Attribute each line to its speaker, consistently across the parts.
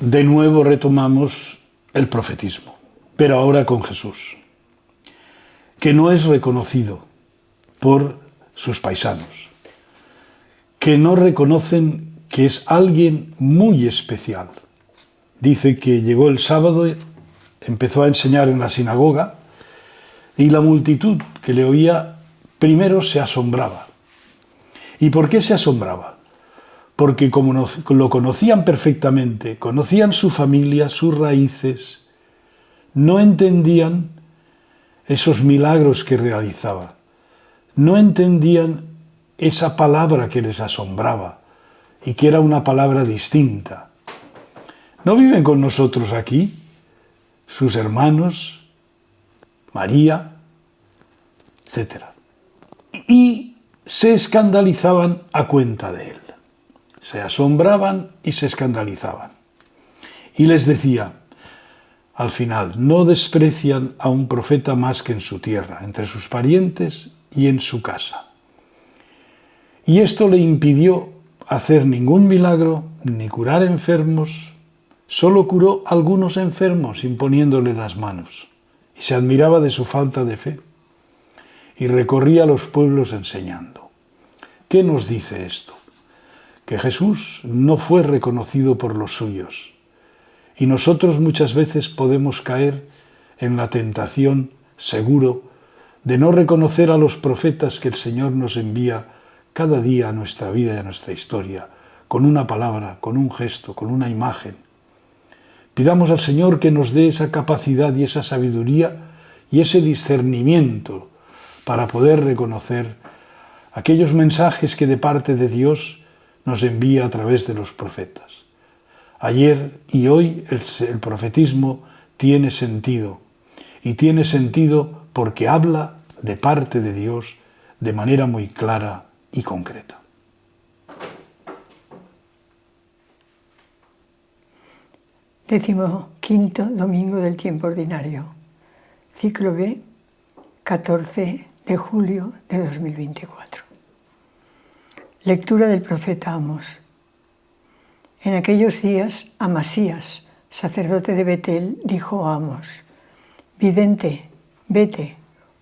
Speaker 1: De nuevo retomamos el profetismo, pero ahora con Jesús, que no es reconocido por sus paisanos, que no reconocen que es alguien muy especial. Dice que llegó el sábado, empezó a enseñar en la sinagoga y la multitud que le oía primero se asombraba. ¿Y por qué se asombraba? Porque como lo conocían perfectamente, conocían su familia, sus raíces, no entendían esos milagros que realizaba, no entendían esa palabra que les asombraba y que era una palabra distinta. ¿No viven con nosotros aquí sus hermanos, María, etcétera? Y se escandalizaban a cuenta de él. Se asombraban y se escandalizaban. Y les decía, al final, no desprecian a un profeta más que en su tierra, entre sus parientes y en su casa. Y esto le impidió hacer ningún milagro, ni curar enfermos, solo curó a algunos enfermos imponiéndole las manos. Y se admiraba de su falta de fe. Y recorría los pueblos enseñando. ¿Qué nos dice esto? Que Jesús no fue reconocido por los suyos. Y nosotros muchas veces podemos caer en la tentación, seguro, de no reconocer a los profetas que el Señor nos envía cada día a nuestra vida y a nuestra historia, con una palabra, con un gesto, con una imagen. Pidamos al Señor que nos dé esa capacidad y esa sabiduría y ese discernimiento para poder reconocer aquellos mensajes que de parte de Dios nos envía a través de los profetas. Ayer y hoy el profetismo tiene sentido, y tiene sentido porque habla de parte de Dios de manera muy clara y concreta.
Speaker 2: Decimoquinto domingo del tiempo ordinario, ciclo B, 14 de julio de 2024. Lectura del profeta Amós. En aquellos días, Amasías, sacerdote de Betel, dijo a Amós: Vidente, vete,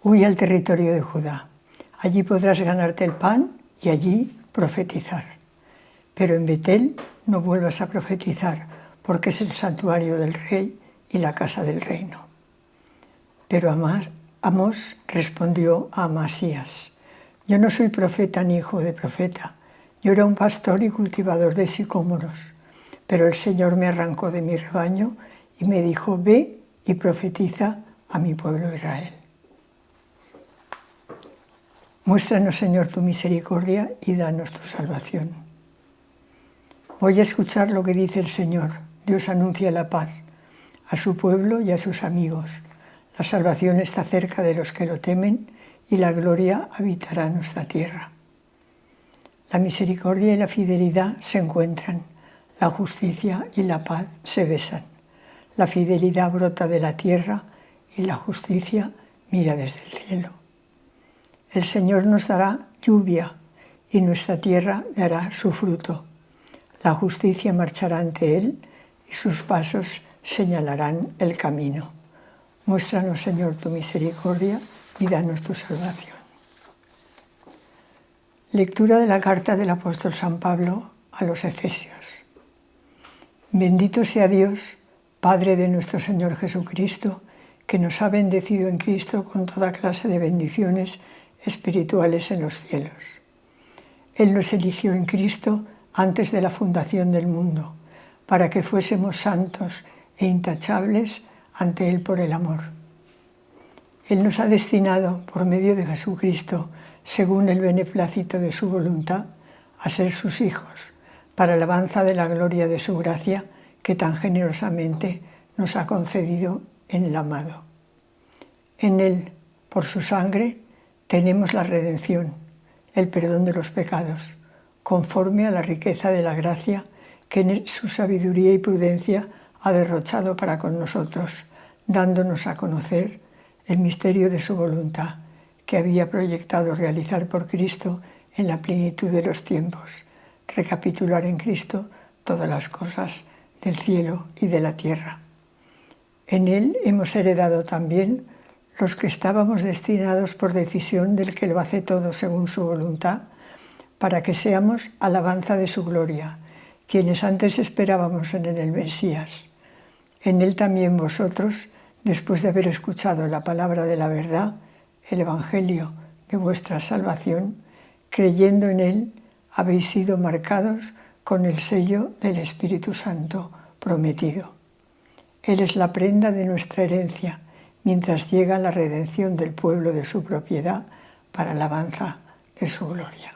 Speaker 2: huye al territorio de Judá. Allí podrás ganarte el pan y allí profetizar. Pero en Betel no vuelvas a profetizar, porque es el santuario del rey y la casa del reino. Pero Amós respondió a Amasías: Yo no soy profeta ni hijo de profeta. Yo era un pastor y cultivador de sicómoros. Pero el Señor me arrancó de mi rebaño y me dijo: Ve y profetiza a mi pueblo Israel. Muéstranos, Señor, tu misericordia y danos tu salvación. Voy a escuchar lo que dice el Señor. Dios anuncia la paz a su pueblo y a sus amigos. La salvación está cerca de los que lo temen y la gloria habitará nuestra tierra. La misericordia y la fidelidad se encuentran, la justicia y la paz se besan. La fidelidad brota de la tierra y la justicia mira desde el cielo. El Señor nos dará lluvia y nuestra tierra dará su fruto. La justicia marchará ante Él y sus pasos señalarán el camino. Muéstranos, Señor, tu misericordia y danos tu salvación. Lectura de la carta del apóstol San Pablo a los Efesios. Bendito sea Dios, Padre de nuestro Señor Jesucristo, que nos ha bendecido en Cristo con toda clase de bendiciones espirituales en los cielos. Él nos eligió en Cristo antes de la fundación del mundo, para que fuésemos santos e intachables ante Él por el amor. Él nos ha destinado, por medio de Jesucristo, según el beneplácito de su voluntad, a ser sus hijos, para alabanza de la gloria de su gracia, que tan generosamente nos ha concedido en el amado. En Él, por su sangre, tenemos la redención, el perdón de los pecados, conforme a la riqueza de la gracia que en su sabiduría y prudencia ha derrochado para con nosotros, dándonos a conocer el misterio de su voluntad, que había proyectado realizar por Cristo en la plenitud de los tiempos, recapitular en Cristo todas las cosas del cielo y de la tierra. En él hemos heredado también los que estábamos destinados por decisión del que lo hace todo según su voluntad, para que seamos alabanza de su gloria, quienes antes esperábamos en el Mesías. En él también vosotros, después de haber escuchado la palabra de la verdad, el Evangelio de vuestra salvación, creyendo en él, habéis sido marcados con el sello del Espíritu Santo prometido. Él es la prenda de nuestra herencia, mientras llega la redención del pueblo de su propiedad para alabanza de su gloria.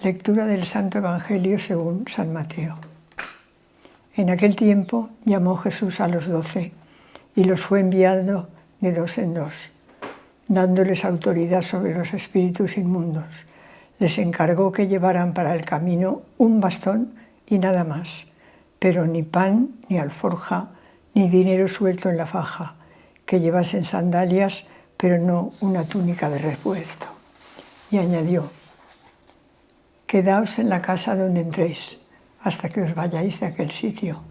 Speaker 2: Lectura del Santo Evangelio según San Mateo. En aquel tiempo llamó Jesús a los 12 y los fue enviando de dos en dos, dándoles autoridad sobre los espíritus inmundos. Les encargó que llevaran para el camino un bastón y nada más, pero ni pan, ni alforja, ni dinero suelto en la faja, que llevasen sandalias, pero no una túnica de repuesto. Y añadió: quedaos en la casa donde entréis, hasta que os vayáis de aquel sitio.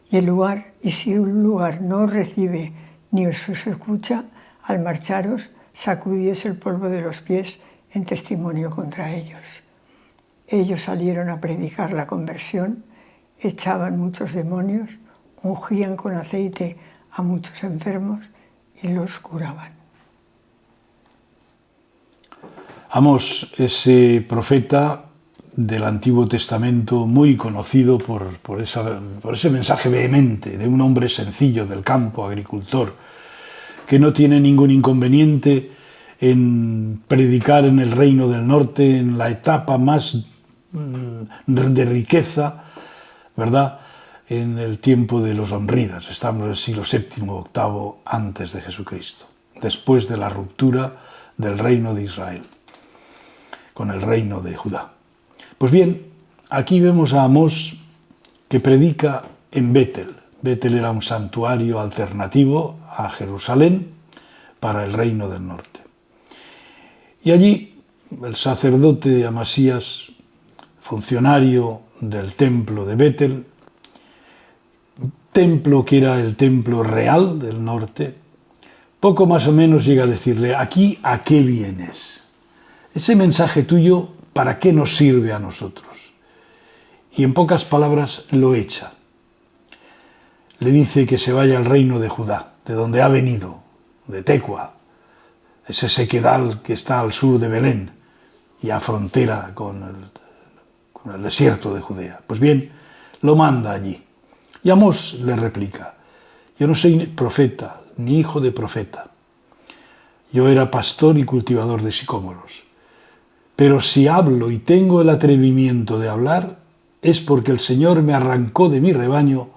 Speaker 2: Y si un lugar no os recibe ni os escucha, al marcharos, sacudíos el polvo de los pies en testimonio contra ellos. Ellos salieron a predicar la conversión, echaban muchos demonios, ungían con aceite a muchos enfermos y los curaban.
Speaker 1: Amós, ese profeta del Antiguo Testamento muy conocido por ese mensaje vehemente de un hombre sencillo del campo, agricultor, que no tiene ningún inconveniente en predicar en el Reino del Norte, en la etapa más de riqueza, ¿verdad?, en el tiempo de los Honridas. Estamos en el siglo VII, VIII antes de Jesucristo, después de la ruptura del reino de Israel con el reino de Judá. Pues bien, aquí vemos a Amós que predica en Betel. Betel era un santuario alternativo a Jerusalén para el reino del norte. Y allí el sacerdote Amasías, funcionario del templo de Betel, templo que era el templo real del norte, poco más o menos llega a decirle: aquí, ¿a qué vienes? Ese mensaje tuyo, ¿para qué nos sirve a nosotros? Y en pocas palabras lo echa. Le dice que se vaya al reino de Judá, de donde ha venido, de Tecua, ese sequedal que está al sur de Belén y a frontera con el desierto de Judea. Pues bien, lo manda allí. Y Amós le replica: yo no soy profeta, ni hijo de profeta. Yo era pastor y cultivador de sicómoros. Pero si hablo y tengo el atrevimiento de hablar, es porque el Señor me arrancó de mi rebaño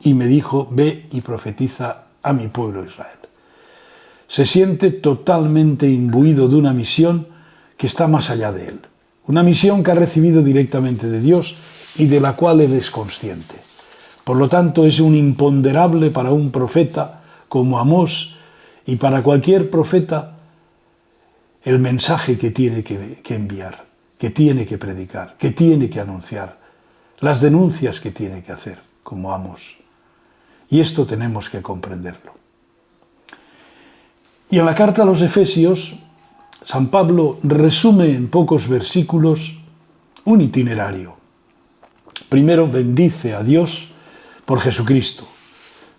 Speaker 1: y me dijo: ve y profetiza a mi pueblo Israel. Se siente totalmente imbuido de una misión que está más allá de él. Una misión que ha recibido directamente de Dios y de la cual él es consciente. Por lo tanto, es un imponderable para un profeta como Amós y para cualquier profeta el mensaje que tiene que enviar, que tiene que predicar, que tiene que anunciar, las denuncias que tiene que hacer, como Amós. Y esto tenemos que comprenderlo. Y en la carta a los Efesios, San Pablo resume en pocos versículos un itinerario. Primero bendice a Dios por Jesucristo,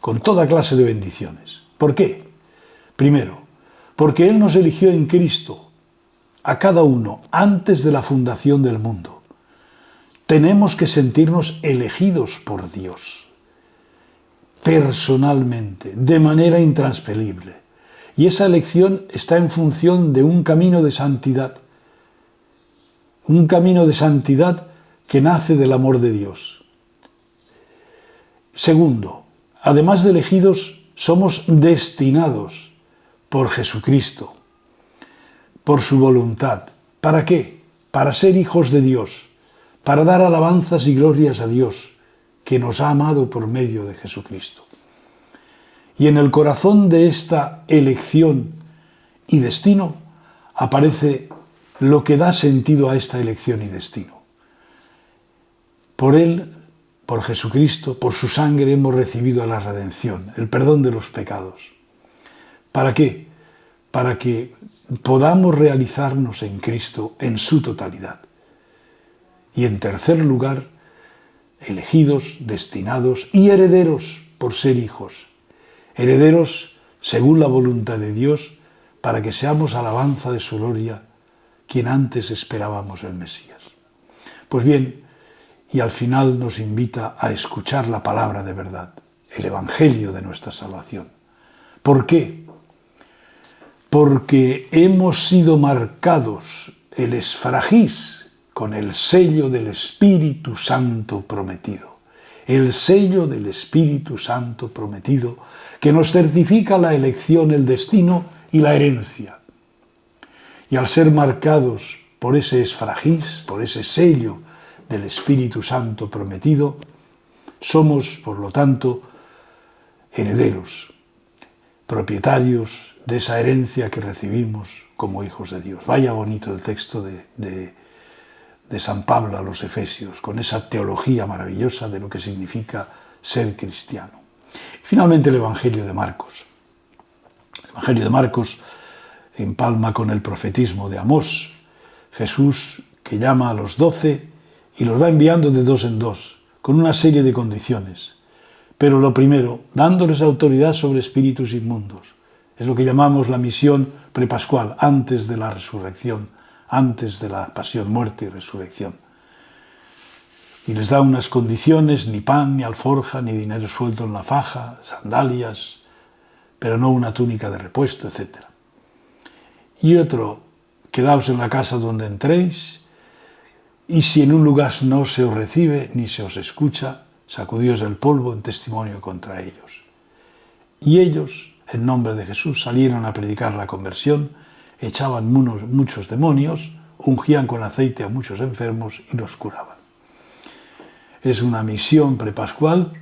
Speaker 1: con toda clase de bendiciones. ¿Por qué? Primero, porque Él nos eligió en Cristo, a cada uno, antes de la fundación del mundo. Tenemos que sentirnos elegidos por Dios, personalmente, de manera intransferible. Y esa elección está en función de un camino de santidad. Un camino de santidad que nace del amor de Dios. Segundo, además de elegidos, somos destinados por Jesucristo, por su voluntad. ¿Para qué? Para ser hijos de Dios, para dar alabanzas y glorias a Dios, que nos ha amado por medio de Jesucristo. Y en el corazón de esta elección y destino aparece lo que da sentido a esta elección y destino. Por Él Por Jesucristo, por su sangre, hemos recibido la redención, el perdón de los pecados. ¿Para qué? Para que podamos realizarnos en Cristo en su totalidad. Y en tercer lugar, elegidos, destinados y herederos por ser hijos. Herederos según la voluntad de Dios, para que seamos alabanza de su gloria, quien antes esperábamos el Mesías. Pues bien, y al final nos invita a escuchar la palabra de verdad, el Evangelio de nuestra salvación. ¿Por qué? Porque hemos sido marcados el esfragís con el sello del Espíritu Santo prometido. El sello del Espíritu Santo prometido que nos certifica la elección, el destino y la herencia. Y al ser marcados por ese esfragís, por ese sello del Espíritu Santo prometido, somos, por lo tanto, herederos, propietarios de esa herencia que recibimos como hijos de Dios. Vaya bonito el texto de San Pablo a los Efesios, con esa teología maravillosa de lo que significa ser cristiano. Finalmente, el Evangelio de Marcos. El Evangelio de Marcos empalma con el profetismo de Amós. Jesús, que llama a los 12 y los va enviando de dos en dos, con una serie de condiciones. Pero lo primero, dándoles autoridad sobre espíritus inmundos. Es lo que llamamos la misión prepascual, antes de la resurrección, antes de la pasión, muerte y resurrección. Y les da unas condiciones, ni pan, ni alforja, ni dinero suelto en la faja, sandalias, pero no una túnica de repuesto, etc. Y otro, quedaos en la casa donde entréis, y si en un lugar no se os recibe ni se os escucha, sacudíos el polvo en testimonio contra ellos. Y ellos, en nombre de Jesús, salieron a predicar la conversión, echaban muchos demonios, ungían con aceite a muchos enfermos y los curaban. Es una misión prepascual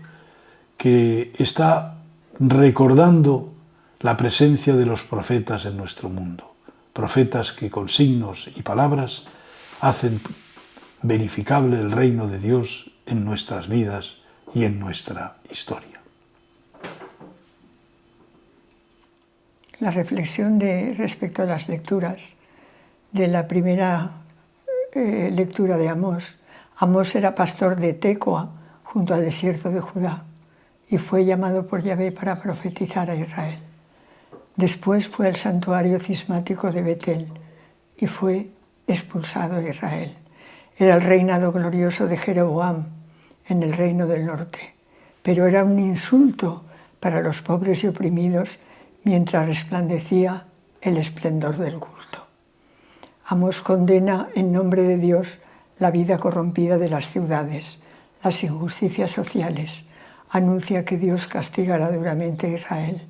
Speaker 1: que está recordando la presencia de los profetas en nuestro mundo. Profetas que con signos y palabras hacen verificable el reino de Dios en nuestras vidas y en nuestra historia.
Speaker 2: La reflexión respecto a las lecturas de la primera lectura de Amós. Amós era pastor de Tecoa, junto al desierto de Judá, y fue llamado por Yahvé para profetizar a Israel. Después fue al santuario cismático de Betel y fue expulsado de Israel. Era el reinado glorioso de Jeroboam en el reino del norte, pero era un insulto para los pobres y oprimidos mientras resplandecía el esplendor del culto. Amós condena en nombre de Dios la vida corrompida de las ciudades, las injusticias sociales, anuncia que Dios castigará duramente a Israel,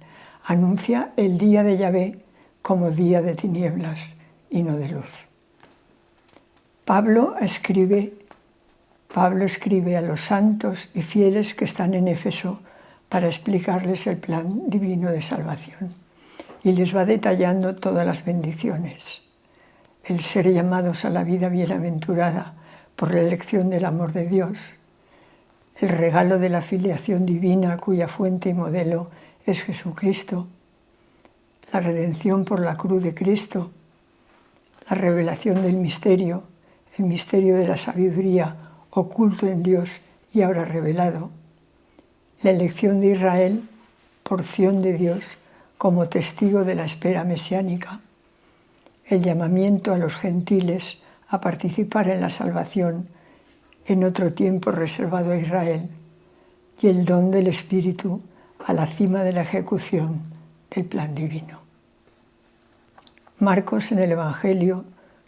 Speaker 2: anuncia el día de Yahvé como día de tinieblas y no de luz. Pablo escribe a los santos y fieles que están en Éfeso para explicarles el plan divino de salvación y les va detallando todas las bendiciones. El ser llamados a la vida bienaventurada por la elección del amor de Dios, el regalo de la filiación divina cuya fuente y modelo es Jesucristo, la redención por la cruz de Cristo, la revelación del misterio, el misterio de la sabiduría oculto en Dios y ahora revelado, la elección de Israel, porción de Dios, como testigo de la espera mesiánica, el llamamiento a los gentiles a participar en la salvación en otro tiempo reservado a Israel, y el don del Espíritu a la cima de la ejecución del plan divino. Marcos en el Evangelio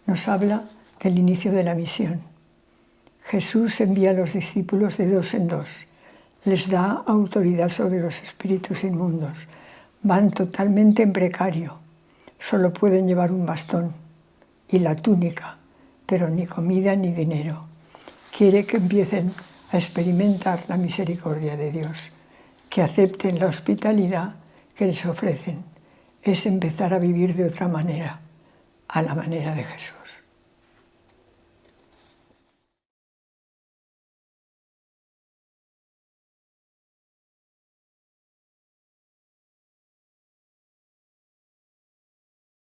Speaker 2: nos habla del inicio de la misión. Jesús envía a los discípulos de dos en dos, les da autoridad sobre los espíritus inmundos, van totalmente en precario, solo pueden llevar un bastón y la túnica, pero ni comida ni dinero. Quiere que empiecen a experimentar la misericordia de Dios, que acepten la hospitalidad que les ofrecen. Es empezar a vivir de otra manera, a la manera de Jesús.